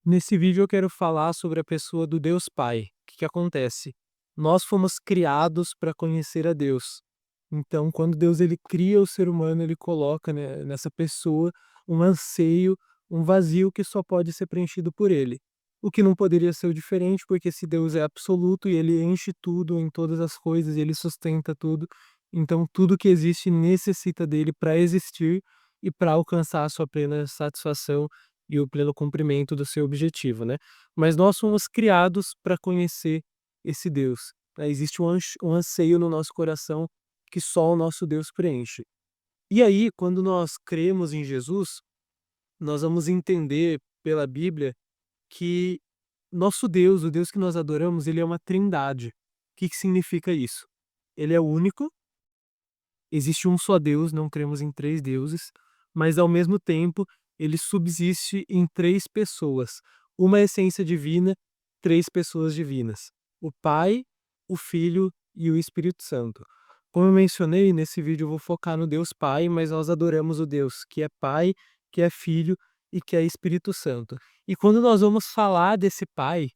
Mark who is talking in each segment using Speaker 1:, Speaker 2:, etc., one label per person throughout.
Speaker 1: Nesse vídeo eu quero falar sobre a pessoa do Deus Pai. O que acontece? Nós fomos criados para conhecer a Deus. Então, quando Deus ele cria o ser humano, ele coloca, né, nessa pessoa um anseio, um vazio que só pode ser preenchido por ele. O que não poderia ser o diferente, porque se Deus é absoluto e ele enche tudo em todas as coisas, e ele sustenta tudo, então tudo que existe necessita dele para existir e para alcançar a sua plena satisfação e o pleno cumprimento do seu objetivo, né. Mas nós fomos criados para conhecer esse Deus, né, existe um anseio no nosso coração que só o nosso Deus preenche. E aí, quando nós cremos em Jesus, nós vamos entender pela Bíblia que nosso Deus, o Deus que nós adoramos, ele é uma trindade. O que que significa isso? Ele é único, existe um só Deus, não cremos em 3 deuses, mas ao mesmo tempo ele subsiste em 3 pessoas, uma essência divina, 3 pessoas divinas: o Pai, o Filho e o Espírito Santo. Como eu mencionei, nesse vídeo eu vou focar no Deus Pai, mas nós adoramos o Deus que é Pai, que é Filho e que é Espírito Santo. E quando nós vamos falar desse Pai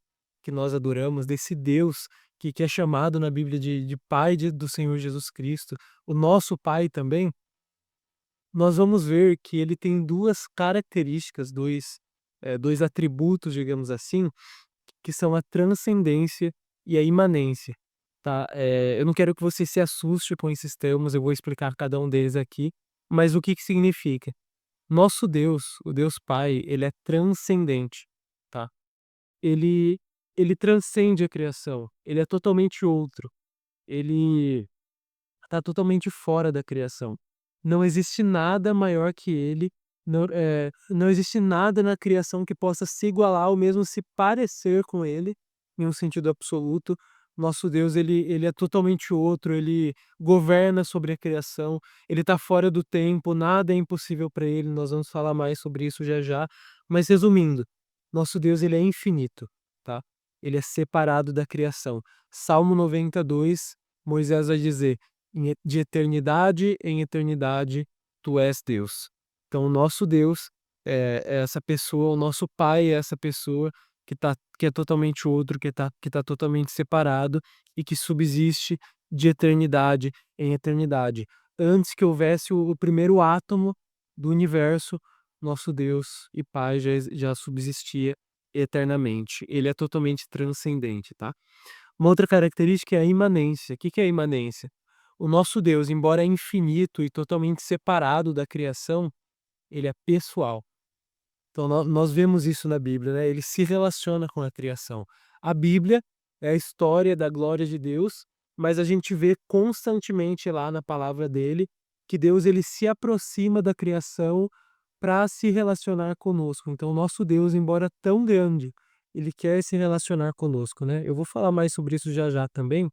Speaker 1: que nós adoramos, desse Deus que é chamado na Bíblia de Pai do Senhor Jesus Cristo, o nosso Pai também, nós vamos ver que ele tem 2 características, 2 atributos, digamos assim, que são a transcendência e a imanência, tá. Eu não quero que você se assuste com esses termos, eu vou explicar cada um deles aqui, mas o que que significa? Nosso Deus, o Deus Pai, ele é transcendente, tá. Ele ele transcende a criação, ele é totalmente outro, ele está totalmente fora da criação. Não existe nada maior que ele, não existe nada na criação que possa se igualar ou mesmo se parecer com ele, em um sentido absoluto. Nosso Deus, ele é totalmente outro, ele governa sobre a criação, ele está fora do tempo, nada é impossível para ele, nós vamos falar mais sobre isso já já. Mas resumindo, nosso Deus ele é infinito, tá? Ele é separado da criação. Salmo 92, Moisés vai dizer: de eternidade em eternidade, tu és Deus. Então, o nosso Deus é essa pessoa, o nosso Pai é essa pessoa que é totalmente outro, que tá totalmente separado e que subsiste de eternidade em eternidade. Antes que houvesse o primeiro átomo do universo, nosso Deus e Pai já subsistia eternamente. Ele é totalmente transcendente, tá? Uma outra característica é a imanência. O que que é a imanência? O nosso Deus, embora infinito e totalmente separado da criação, ele é pessoal. Então nós vemos isso na Bíblia, né, ele se relaciona com a criação. A Bíblia é a história da glória de Deus, mas a gente vê constantemente lá na palavra dele, que Deus ele se aproxima da criação para se relacionar conosco. Então o nosso Deus, embora tão grande, ele quer se relacionar conosco, né. Eu vou falar mais sobre isso já já também,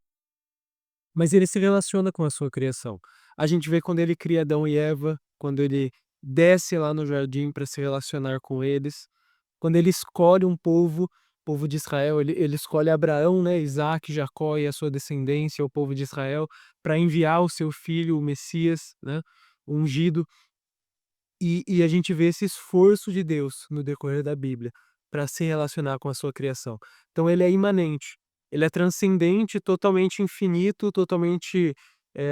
Speaker 1: mas ele se relaciona com a sua criação. A gente vê quando ele cria Adão e Eva, quando ele desce lá no jardim para se relacionar com eles, quando ele escolhe um povo de Israel, ele escolhe Abraão, né, Isaac, Jacó e a sua descendência, o povo de Israel, para enviar o seu filho, o Messias, né, o ungido. E a gente vê esse esforço de Deus no decorrer da Bíblia, para se relacionar com a sua criação. Então ele é imanente, ele é transcendente, totalmente infinito, totalmente,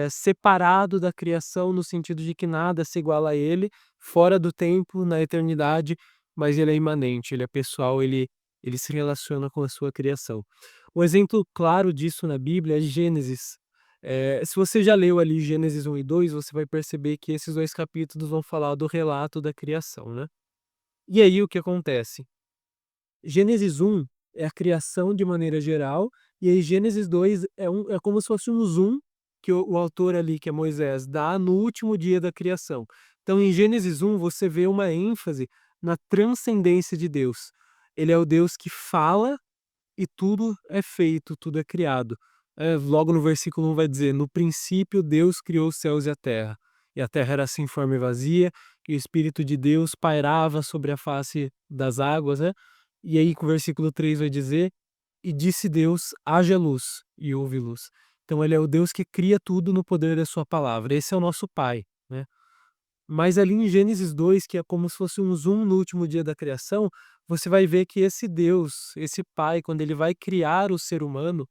Speaker 1: separado da criação, no sentido de que nada se iguala a ele, fora do tempo, na eternidade, mas ele é imanente, ele é pessoal, ele se relaciona com a sua criação. Um exemplo claro disso na Bíblia é Gênesis. Se você já leu ali Gênesis 1 e 2, você vai perceber que esses 2 capítulos vão falar do relato da criação, né. E aí o que acontece? Gênesis 1 é a criação de maneira geral, e aí Gênesis 2 é como se fosse um zoom que o autor ali, que é Moisés, dá no último dia da criação. Então em Gênesis 1 você vê uma ênfase na transcendência de Deus. Ele é o Deus que fala e tudo é feito, tudo é criado. Logo no versículo 1 vai dizer: "No princípio Deus criou os céus e a terra era sem forma e vazia, e o Espírito de Deus pairava sobre a face das águas", né. E aí com o versículo 3 vai dizer: "E disse Deus: haja luz, e houve luz". Então ele é o Deus que cria tudo no poder da sua palavra, esse é o nosso Pai, né. Mas ali em Gênesis 2, que é como se fosse um zoom no último dia da criação, você vai ver que esse Deus, esse Pai, quando ele vai criar o ser humano,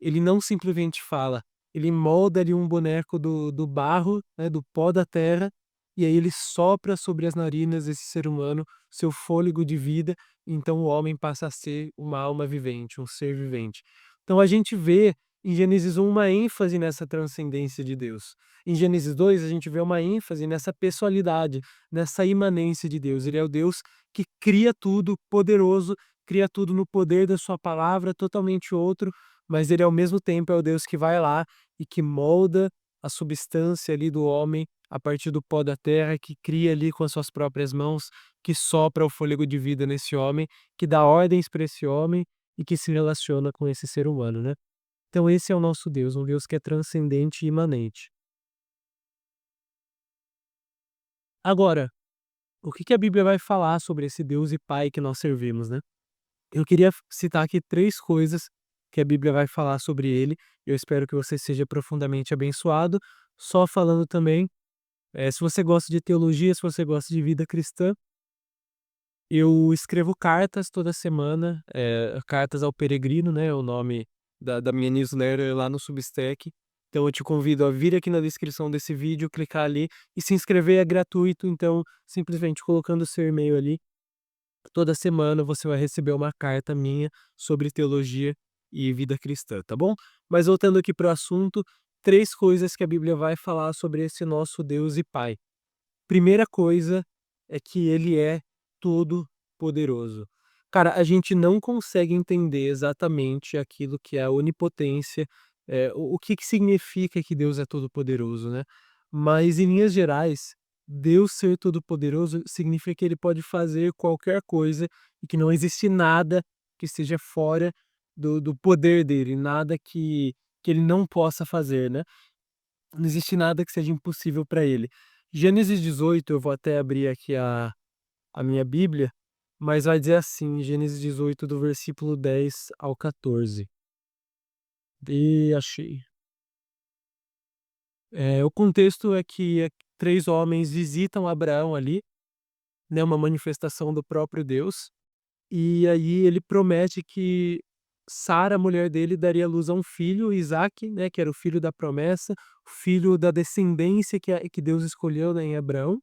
Speaker 1: ele não simplesmente fala, ele molda ali um boneco do barro, né, do pó da terra, e aí ele sopra sobre as narinas desse ser humano seu fôlego de vida, então o homem passa a ser uma alma vivente, um ser vivente. Então a gente vê em Gênesis 1 uma ênfase nessa transcendência de Deus. Em Gênesis 2 a gente vê uma ênfase nessa pessoalidade, nessa imanência de Deus. Ele é o Deus que cria tudo, poderoso, cria tudo no poder da sua palavra, totalmente outro, mas ele ao mesmo tempo é o Deus que vai lá e que molda a substância ali do homem a partir do pó da terra, que cria ali com as suas próprias mãos, que sopra o fôlego de vida nesse homem, que dá ordens para esse homem e que se relaciona com esse ser humano, né. Então esse é o nosso Deus, um Deus que é transcendente e imanente. Agora, o que que a Bíblia vai falar sobre esse Deus e Pai que nós servimos, né? Eu queria citar aqui 3 coisas que a Bíblia vai falar sobre ele. Eu espero que você seja profundamente abençoado. Só falando também, se você gosta de teologia, se você gosta de vida cristã, eu escrevo cartas toda semana, Cartas ao Peregrino, né, é o nome da minha newsletter lá no Substack. Então eu te convido a vir aqui na descrição desse vídeo, clicar ali e se inscrever, é gratuito, então simplesmente colocando o seu e-mail ali, toda semana você vai receber uma carta minha sobre teologia e vida cristã, tá bom? Mas voltando aqui para o assunto, 3 coisas que a Bíblia vai falar sobre esse nosso Deus e Pai. Primeira coisa é que ele é todo poderoso. Cara, a gente não consegue entender exatamente aquilo que é a onipotência, o que que significa que Deus é todo poderoso, né. Mas em linhas gerais, Deus ser todo poderoso significa que ele pode fazer qualquer coisa e que não existe nada que esteja fora do poder dele, nada que ele não possa fazer, né. Não existe nada que seja impossível para ele. Gênesis 18, eu vou até abrir aqui a minha Bíblia, mas vai dizer assim, Gênesis 18, do versículo 10 ao 14. E achei. O contexto é que 3 homens visitam Abraão ali, né, uma manifestação do próprio Deus, e aí ele promete que Sara, a mulher dele, daria à luz a um filho, Isaque, né, que era o filho da promessa, o filho da descendência que Deus escolheu, né, em Abraão.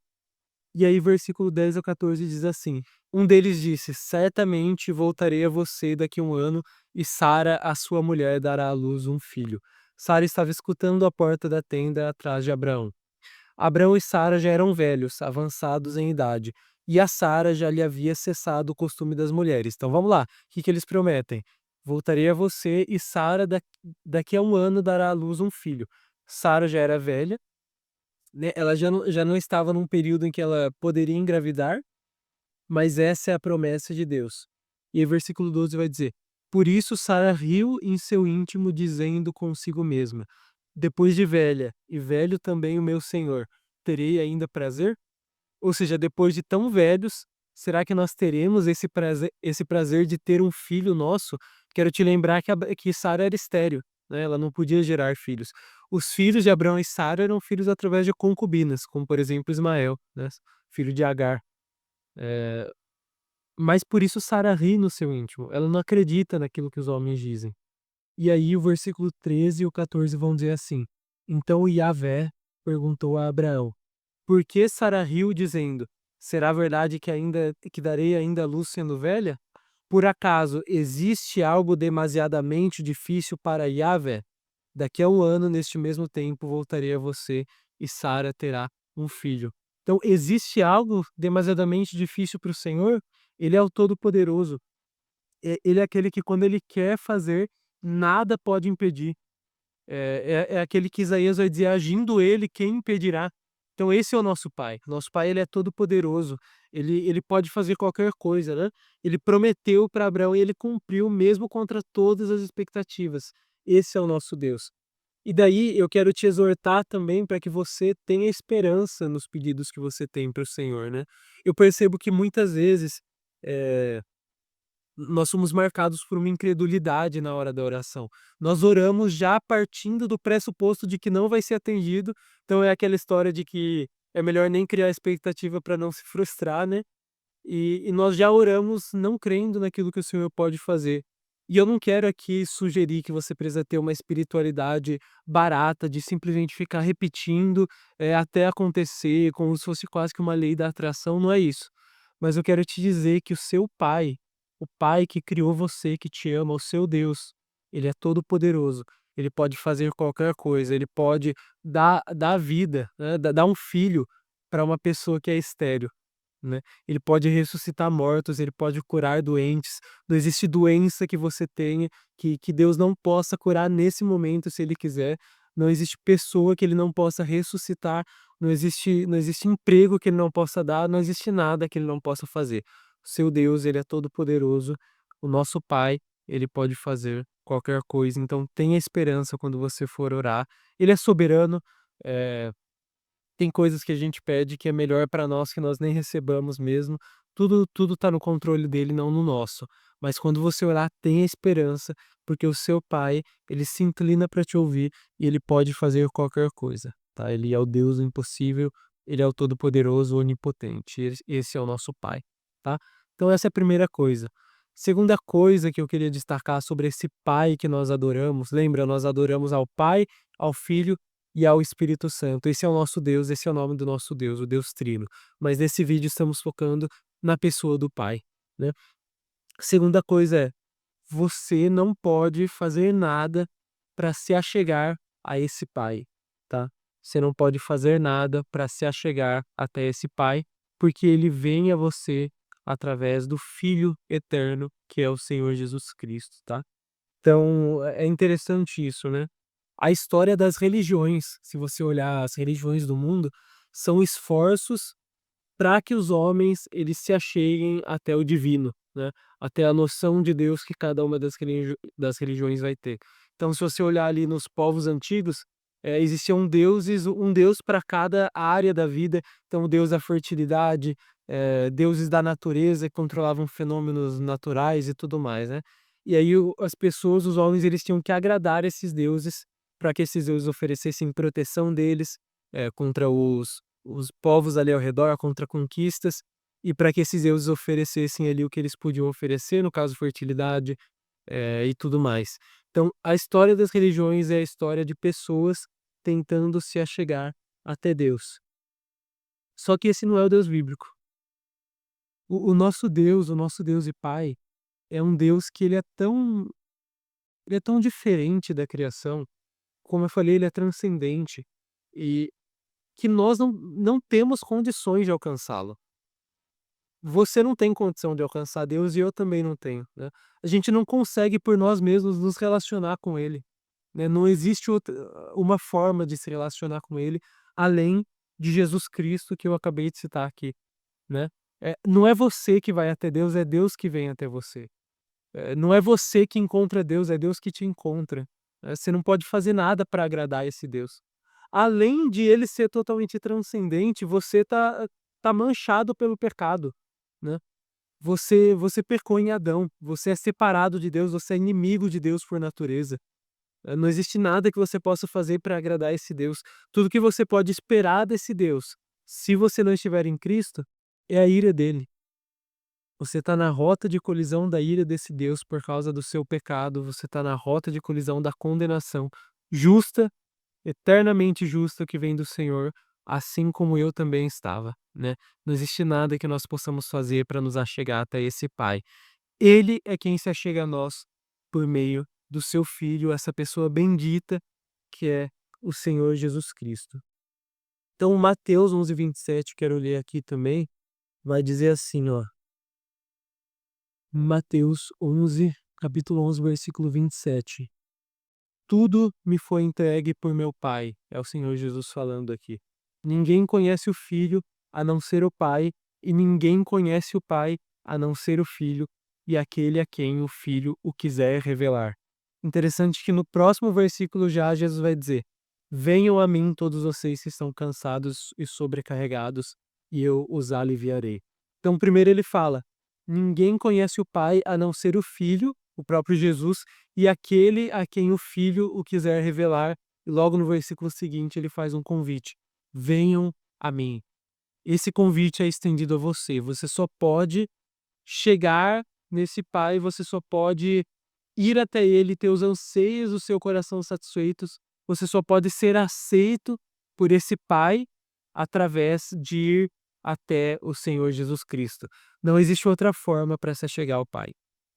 Speaker 1: E aí versículo 10 ao 14 diz assim: Um deles disse: Certamente voltarei a você daqui a um ano, e Sara, a sua mulher, dará à luz um filho. Sara estava escutando à porta da tenda atrás de Abraão. Abraão e Sara já eram velhos, avançados em idade, e a Sara já lhe havia cessado o costume das mulheres. Então vamos lá, o que que eles prometem? Voltarei a você, e Sara daqui a um ano dará à luz um filho. Sara já era velha, né, ela já não estava num período em que ela poderia engravidar, mas essa é a promessa de Deus. E aí versículo 12 vai dizer: Por isso Sara riu em seu íntimo, dizendo consigo mesma: Depois de velha, e velho também o meu senhor, terei ainda prazer? Ou seja, depois de tão velhos, será que nós teremos esse prazer de ter um filho nosso? Quero te lembrar que Sara era estéril, né, ela não podia gerar filhos. Os filhos de Abraão e Sara eram filhos através de concubinas, como por exemplo Ismael, né, filho de Agar. Eh, mas por isso Sara ri no seu íntimo, ela não acredita naquilo que os homens dizem. E aí o versículo 13 e o 14 vão dizer assim: Então Yahvé perguntou a Abraão: Por que Sara riu dizendo: Será verdade que darei ainda à luz sendo velha? Por acaso existe algo demasiadamente difícil para Yahvé? Daqui a um ano, neste mesmo tempo, voltarei a você e Sara terá um filho. Então, existe algo demasiadamente difícil para o Senhor? Ele é o Todo-Poderoso. Ele é aquele que, quando ele quer fazer, nada pode impedir. É aquele que Isaías vai dizer: "Agindo ele, quem impedirá?". Então esse é o nosso Pai. Nosso Pai, ele é todo poderoso, ele pode fazer qualquer coisa, né. Ele prometeu para Abraão e ele cumpriu mesmo contra todas as expectativas. Esse é o nosso Deus. E daí eu quero te exortar também para que você tenha esperança nos pedidos que você tem para o Senhor, né. Eu percebo que muitas vezes, eh nós somos marcados por uma incredulidade na hora da oração. Nós oramos já partindo do pressuposto de que não vai ser atendido, então é aquela história de que é melhor nem criar expectativa para não se frustrar, né. e nós já oramos não crendo naquilo que o Senhor pode fazer. E eu não quero aqui sugerir que você precisa ter uma espiritualidade barata de simplesmente ficar repetindo, até acontecer, como se fosse quase que uma lei da atração, não é isso. Mas eu quero te dizer que o seu Pai, o Pai que criou você, que te ama, o seu Deus, ele é todo poderoso, ele pode fazer qualquer coisa, ele pode dar vida, né, dar um filho para uma pessoa que é estéril, né. Ele pode ressuscitar mortos, ele pode curar doentes, não existe doença que você tenha que Deus não possa curar nesse momento se ele quiser, não existe pessoa que ele não possa ressuscitar, não existe emprego que ele não possa dar, não existe nada que ele não possa fazer. O seu Deus, ele é todo poderoso, o nosso Pai, ele pode fazer qualquer coisa, então tenha esperança quando você for orar. Ele é soberano, eh tem coisas que a gente pede que é melhor para nós que nós nem recebamos mesmo. Tudo tá no controle dele, não no nosso. Mas quando você orar, tenha esperança, porque o seu Pai, ele se inclina para te ouvir e ele pode fazer qualquer coisa, tá? Ele é o Deus do impossível, ele é o todo-poderoso, onipotente. Esse é o nosso Pai, tá? Então essa é a primeira coisa. Segunda coisa que eu queria destacar sobre esse Pai que nós adoramos, lembra, nós adoramos ao Pai, ao Filho e ao Espírito Santo. Esse é o nosso Deus, esse é o nome do nosso Deus, o Deus Trino. Mas nesse vídeo estamos focando na pessoa do Pai, né. Segunda coisa é, você não pode fazer nada para se achegar a esse Pai, tá. Você não pode fazer nada para se achegar até esse Pai, porque ele vem a você através do Filho eterno, que é o Senhor Jesus Cristo, tá. Então, é interessante isso, né. A história das religiões, se você olhar as religiões do mundo, são esforços para que os homens eles se acheguem até o divino, né, até a noção de Deus que cada uma das religiões vai ter. Então se você olhar ali nos povos antigos, existiam deuses, um deus para cada área da vida, então o deus da fertilidade, deuses da natureza que controlavam fenômenos naturais e tudo mais, né. E aí as pessoas, os homens, eles tinham que agradar esses deuses, para que esses deuses oferecessem proteção deles, contra os povos ali ao redor, contra conquistas, e para que esses deuses oferecessem ali o que eles podiam oferecer, no caso fertilidade, e tudo mais. Então, a história das religiões é a história de pessoas tentando se achegar até Deus. Só que esse não é o Deus bíblico. O nosso Deus e Pai, é um Deus que ele é tão diferente da criação, como eu falei, ele é transcendente, e que nós não temos condições de alcançá-lo. Você não tem condição de alcançar Deus e eu também não tenho, né. A gente não consegue por nós mesmos nos relacionar com Ele, né, não existe uma forma de se relacionar com Ele, além de Jesus Cristo que eu acabei de citar aqui, né. Não é você que vai até Deus, é Deus que vem até você. Não é você que encontra Deus, é Deus que te encontra, né. Você não pode fazer nada para agradar esse Deus. Além de ele ser totalmente transcendente, você tá manchado pelo pecado, né. Você pecou em Adão, você é separado de Deus, você é inimigo de Deus por natureza. Não existe nada que você possa fazer para agradar esse Deus. Tudo que você pode esperar desse Deus, se você não estiver em Cristo, é a ira dele. Você está na rota de colisão da ira desse Deus por causa do seu pecado, você está na rota de colisão da condenação justa, eternamente justa que vem do Senhor, assim como eu também estava, né. Não existe nada que nós possamos fazer para nos achegar até esse Pai. Ele é quem se achega a nós por meio do seu Filho, essa pessoa bendita que é o Senhor Jesus Cristo. Então Mateus 11:27, quero ler aqui também, vai dizer assim, ó, Mateus 11, capítulo 11, versículo 27. Tudo me foi entregue por meu Pai, é o Senhor Jesus falando aqui. Ninguém conhece o Filho a não ser o Pai, e ninguém conhece o Pai a não ser o Filho, e aquele a quem o Filho o quiser revelar. Interessante que no próximo versículo já Jesus vai dizer: Venham a mim todos vocês que estão cansados e sobrecarregados, e eu os aliviarei. Então, primeiro ele fala: ninguém conhece o Pai a não ser o Filho, o próprio Jesus, e aquele a quem o Filho o quiser revelar. E logo no versículo seguinte ele faz um convite: venham a mim. esse convite é estendido a você. Você só pode chegar nesse Pai, você só pode ir até Ele, ter os anseios do seu coração satisfeitos, você só pode ser aceito por esse Pai através de ir até o Senhor Jesus Cristo. Não existe outra forma para se chegar ao Pai.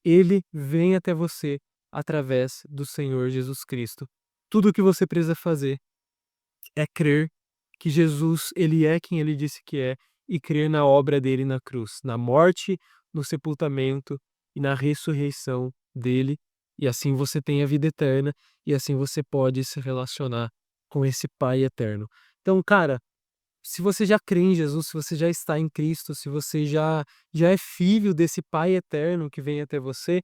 Speaker 1: Ele vem até você através do Senhor Jesus Cristo. Tudo o que você precisa fazer é crer que Jesus, ele é quem ele disse que é, e crer na obra dele na cruz, na morte, no sepultamento e na ressurreição dele, e assim você tem a vida eterna, e assim você pode se relacionar com esse Pai eterno. Então, cara, se você já crê em Jesus, se você já está em Cristo, se você já é filho desse Pai eterno que vem até você,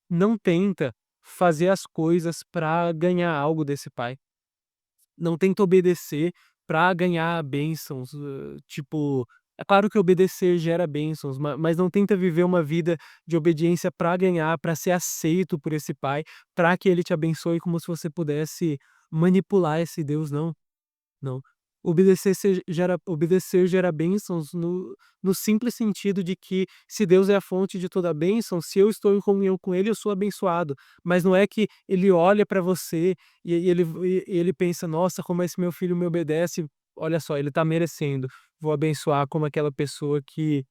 Speaker 1: não tenta fazer as coisas para ganhar algo desse Pai. Não tenta obedecer para ganhar bênçãos, tipo, é claro que obedecer gera bênçãos, mas não tenta viver uma vida de obediência para ganhar, para ser aceito por esse pai, para que ele te abençoe como se você pudesse manipular esse Deus, não. Não. Obedecer gera bênçãos no simples sentido de que, se Deus é a fonte de toda bênção, se eu estou em comunhão com Ele, eu sou abençoado. Mas não é que Ele olha para você e ele pensa: "Nossa, como esse meu filho me obedece, olha só, ele está merecendo, vou abençoar como aquela pessoa que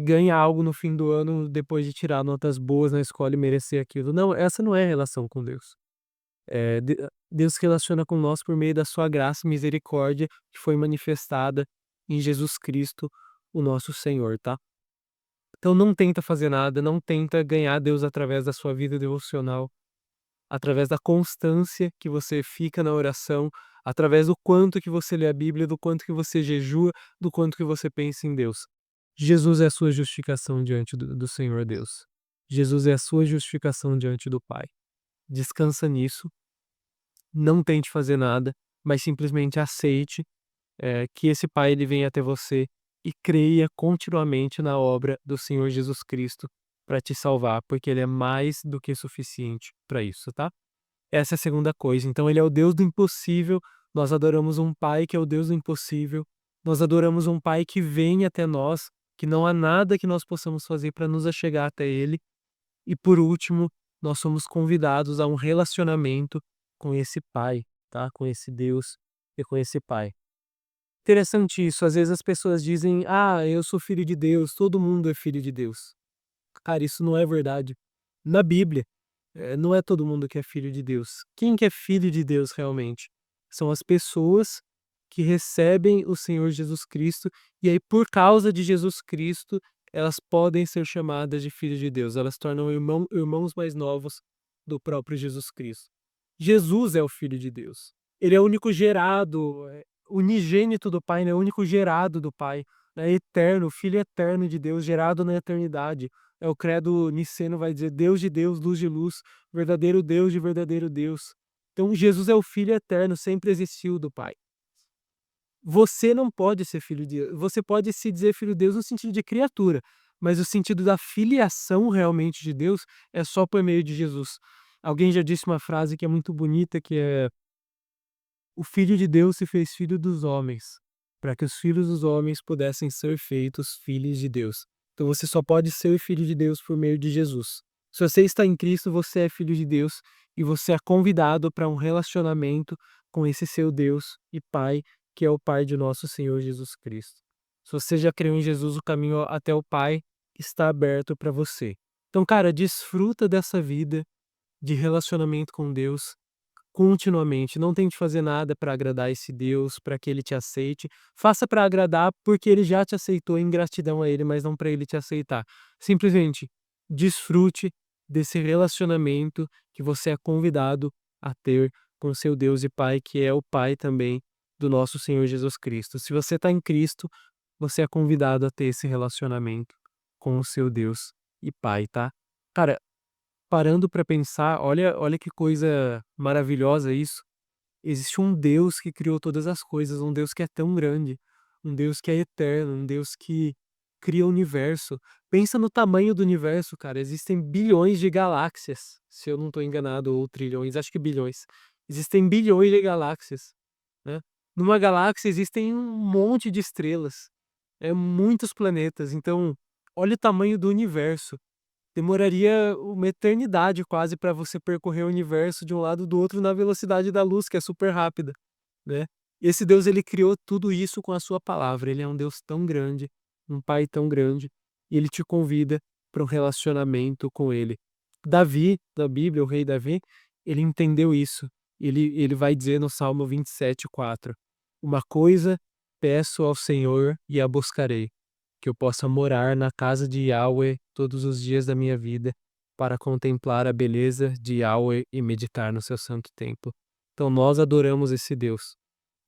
Speaker 1: ganha algo no fim do ano depois de tirar notas boas na escola e merecer aquilo". Não, essa não é a relação com Deus. Deus se relaciona com nós por meio da sua graça e misericórdia, que foi manifestada em Jesus Cristo, o nosso Senhor, tá. Então não tenta fazer nada, não tenta ganhar Deus através da sua vida devocional, através da constância que você fica na oração, através do quanto que você lê a Bíblia, do quanto que você jejua, do quanto que você pensa em Deus. Jesus é a sua justificação diante do Senhor Deus. Jesus é a sua justificação diante do Pai. Descansa nisso. Não tente fazer nada, mas simplesmente aceite, que esse Pai ele vem até você e creia continuamente na obra do Senhor Jesus Cristo para te salvar, porque ele é mais do que suficiente para isso, tá? Essa é a segunda coisa. Então ele é o Deus do impossível, nós adoramos um Pai que é o Deus do impossível, nós adoramos um Pai que vem até nós, que não há nada que nós possamos fazer para nos achegar até ele. E por último, nós somos convidados a um relacionamento com esse Pai, tá? Com esse Deus e com esse Pai. Interessante isso, às vezes as pessoas dizem: "Ah, eu sou filho de Deus, todo mundo é filho de Deus". Cara, isso não é verdade. Na Bíblia, não é todo mundo que é filho de Deus. Quem que é filho de Deus realmente? São as pessoas que recebem o Senhor Jesus Cristo, e aí por causa de Jesus Cristo, elas podem ser chamadas de filhos de Deus, elas se tornam irmãos mais novos do próprio Jesus Cristo. Jesus é o Filho de Deus. Ele é o único gerado, unigênito do Pai, né, o único gerado do Pai, né, eterno, Filho eterno de Deus, gerado na eternidade. O credo niceno vai dizer: "Deus de Deus, luz de luz, verdadeiro Deus de verdadeiro Deus". Então Jesus é o Filho eterno, sempre existiu do Pai. Você não pode ser filho de Deus. Você pode se dizer filho de Deus no sentido de criatura, mas o sentido da filiação realmente de Deus é só por meio de Jesus. Alguém já disse uma frase que é muito bonita, que é: "O Filho de Deus se fez filho dos homens, para que os filhos dos homens pudessem ser feitos filhos de Deus". Então você só pode ser filho de Deus por meio de Jesus. Se você está em Cristo, você é filho de Deus e você é convidado para um relacionamento com esse seu Deus e Pai, que é o Pai de nosso Senhor Jesus Cristo. Se você já creu em Jesus, o caminho até o Pai está aberto para você. Então, cara, desfruta dessa vida de relacionamento com Deus continuamente. Não tente fazer nada para agradar esse Deus, para que ele te aceite. Faça para agradar porque ele já te aceitou, em gratidão a ele, mas não para ele te aceitar. Simplesmente desfrute desse relacionamento que você é convidado a ter com seu Deus e Pai, que é o Pai também do nosso Senhor Jesus Cristo. Se você está em Cristo, você é convidado a ter esse relacionamento com o seu Deus e Pai, tá? Cara, parando para pensar, olha que coisa maravilhosa isso. Existe um Deus que criou todas as coisas, um Deus que é tão grande, um Deus que é eterno, um Deus que cria o universo. Pensa no tamanho do universo, cara. Existem bilhões de galáxias, se eu não estou enganado, ou trilhões, acho que bilhões. Existem bilhões de galáxias, né? Numa galáxia existem um monte de estrelas. é muitos planetas, então olha o tamanho do universo. Demoraria uma eternidade quase para você percorrer o universo de um lado do outro na velocidade da luz, que é super rápida, né. Esse Deus, ele criou tudo isso com a sua palavra, ele é um Deus tão grande, um pai tão grande, e ele te convida para um relacionamento com ele. Davi, da Bíblia, o rei Davi, ele entendeu isso, ele vai dizer no Salmo 27:4: "Uma coisa peço ao Senhor e a buscarei, que eu possa morar na casa de Yahweh todos os dias da minha vida, para contemplar a beleza de Yahweh e meditar no seu santo templo." Então nós adoramos esse Deus.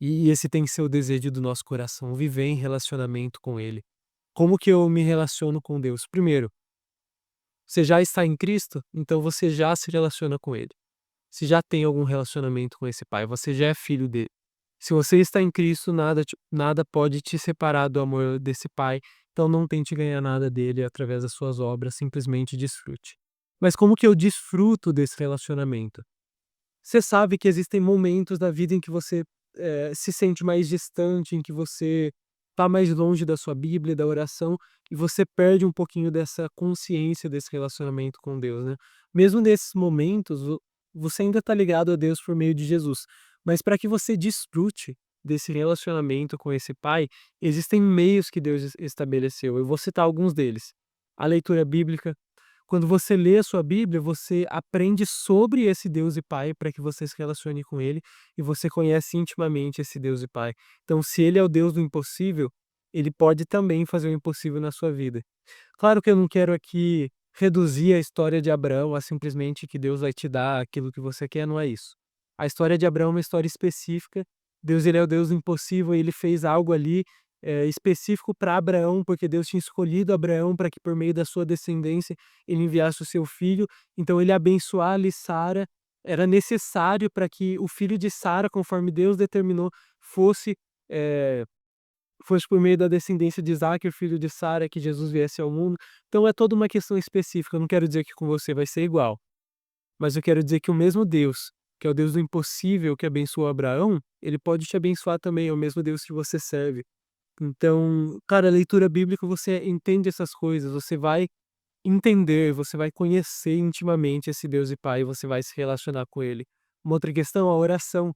Speaker 1: E esse tem que ser o desejo do nosso coração, viver em relacionamento com Ele. Como que eu me relaciono com Deus? Primeiro, você já está em Cristo, então você já se relaciona com Ele. Se já tem algum relacionamento com esse Pai, você já é filho dele. Se você está em Cristo, nada pode te separar do amor desse Pai, então não tente ganhar nada dele através das suas obras, simplesmente desfrute. Mas como que eu desfruto desse relacionamento? Você sabe que existem momentos da vida em que você, se sente mais distante, em que você está mais longe da sua Bíblia, da oração, e você perde um pouquinho dessa consciência desse relacionamento com Deus, né. Mesmo nesses momentos, você ainda está ligado a Deus por meio de Jesus, mas para que você desfrute desse relacionamento com esse Pai, existem meios que Deus estabeleceu. Eu vou citar alguns deles: a leitura bíblica. Quando você lê a sua Bíblia, você aprende sobre esse Deus e Pai para que você se relacione com Ele e você conhece intimamente esse Deus e Pai. Então, se Ele é o Deus do impossível, Ele pode também fazer o impossível na sua vida. Claro que eu não quero aqui reduzir a história de Abraão a simplesmente que Deus vai te dar aquilo que você quer, não é isso. A história de Abraão é uma história específica. Deus, ele é o Deus do impossível e ele fez algo ali específico para Abraão, porque Deus tinha escolhido Abraão para que por meio da sua descendência ele enviasse o seu filho. Então ele abençoar ali Sara era necessário para que o filho de Sara, conforme Deus determinou, fosse eh, fosse por meio da descendência de Isaac, o filho de Sara, que Jesus viesse ao mundo. Então é toda uma questão específica, eu não quero dizer que com você vai ser igual, mas eu quero dizer que o mesmo Deus, que é o Deus do impossível que abençoou Abraão, ele pode te abençoar também, é o mesmo Deus que você serve. Então, cara, a leitura bíblica você entende essas coisas, você vai entender, você vai conhecer intimamente esse Deus e Pai, e você vai se relacionar com ele. Uma outra questão, a oração.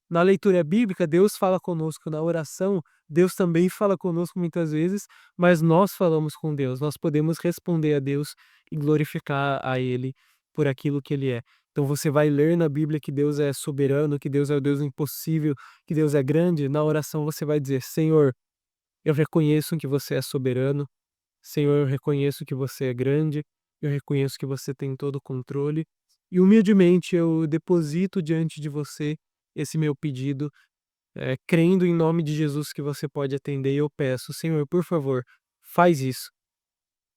Speaker 1: Na leitura bíblica, Deus fala conosco, na oração, Deus também fala conosco muitas vezes, mas nós falamos com Deus, nós podemos responder a Deus e glorificar a Ele por aquilo que Ele é. Então você vai ler na Bíblia que Deus é soberano, que Deus é o Deus impossível, que Deus é grande, na oração você vai dizer: Senhor, eu reconheço que você é soberano, Senhor, eu reconheço que você é grande, eu reconheço que você tem todo o controle, e humildemente eu deposito diante de você esse meu pedido, crendo em nome de Jesus que você pode atender, e eu peço: Senhor, por favor, faz isso.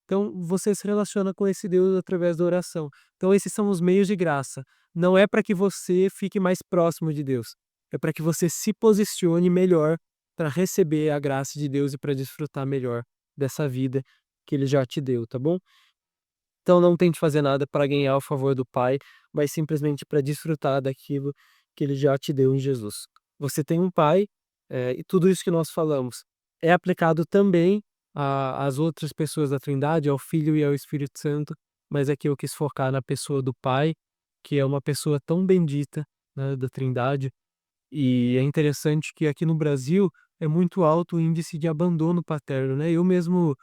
Speaker 1: Então você se relaciona com esse Deus através da oração. Então esses são os meios de graça. Não é para que você fique mais próximo de Deus, é para que você se posicione melhor para receber a graça de Deus e para desfrutar melhor dessa vida que Ele já te deu, tá bom? Então não tente fazer nada para ganhar o favor do Pai, mas simplesmente para desfrutar daquilo que Ele já te deu em Jesus. Você tem um Pai, e tudo isso que nós falamos é aplicado também às outras pessoas da Trindade, ao Filho e ao Espírito Santo, mas aqui eu quis focar na pessoa do Pai, que é uma pessoa tão bendita, né, da Trindade. E é interessante que aqui no Brasil é muito alto o índice de abandono paterno, né? Eu mesmo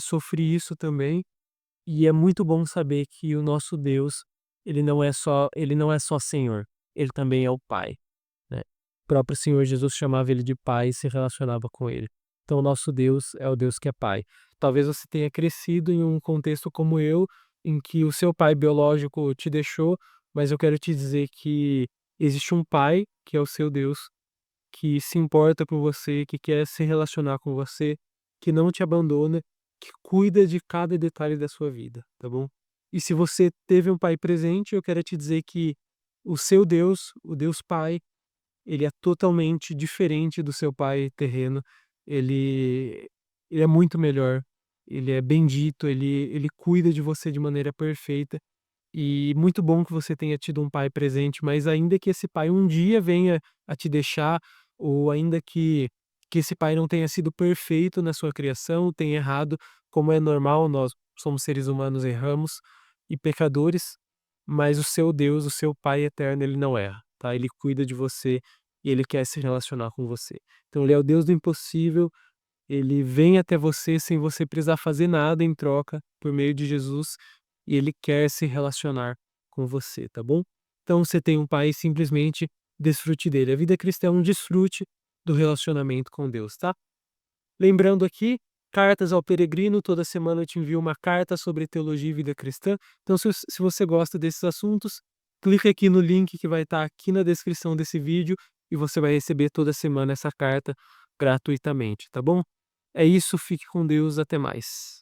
Speaker 1: sofri isso também e é muito bom saber que o nosso Deus, ele não é só Senhor, ele também é o Pai, né. O próprio Senhor Jesus chamava ele de Pai e se relacionava com ele. Então o nosso Deus é o Deus que é Pai. Talvez você tenha crescido em um contexto como eu, em que o seu pai biológico te deixou, mas eu quero te dizer que existe um Pai, que é o seu Deus, que se importa por você, que quer se relacionar com você, que não te abandona, que cuida de cada detalhe da sua vida, tá bom? E se você teve um pai presente, eu quero te dizer que o seu Deus, o Deus Pai, ele é totalmente diferente do seu pai terreno. Ele, ele é muito melhor. Ele é bendito, ele cuida de você de maneira perfeita. E muito bom que você tenha tido um pai presente, mas ainda que esse pai um dia venha a te deixar, ou ainda que que esse pai não tenha sido perfeito na sua criação, tenha errado, como é normal, nós somos seres humanos, erramos e pecadores, mas o seu Deus, o seu Pai eterno, ele não erra, tá? Ele cuida de você e ele quer se relacionar com você. Então ele é o Deus do impossível, ele vem até você sem você precisar fazer nada em troca, por meio de Jesus, e ele quer se relacionar com você, tá bom? Então você tem um pai, simplesmente desfrute dele. A vida cristã é um desfrute do relacionamento com Deus, tá? Lembrando aqui, cartas ao peregrino, toda semana eu te envio uma carta sobre teologia e vida cristã. Então, se você gosta desses assuntos, clique aqui no link que vai estar aqui na descrição desse vídeo e você vai receber toda semana essa carta gratuitamente, tá bom? É isso, fique com Deus, até mais.